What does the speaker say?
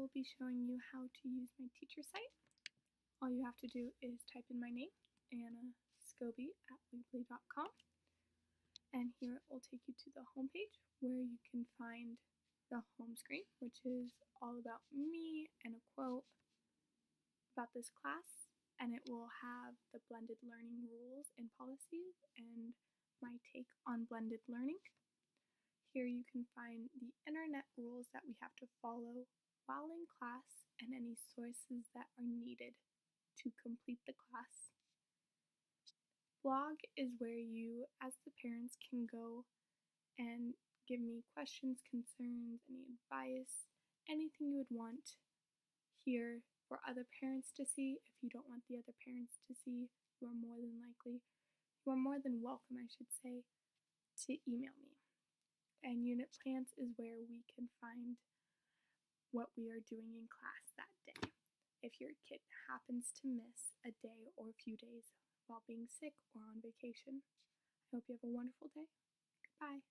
will be showing you how to use my teacher site. All you have to do is type in my name, Anna Scobie at weebly.com, and here it will take you to the homepage where you can find the home screen, which is all about me and a quote about this class, and it will have the blended learning rules and policies and my take on blended learning. Here you can find the internet rules that we have to follow while in class and any sources that are needed to complete the class. Blog is where you, as the parents, can go and give me questions, concerns, any advice, anything you would want here for other parents to see. If you don't want the other parents to see, you are more than welcome, I should say, to email me. And unit plans is where we can find what we are doing in class that day. If your kid happens to miss a day or a few days while being sick or on vacation. I hope you have a wonderful day. Goodbye.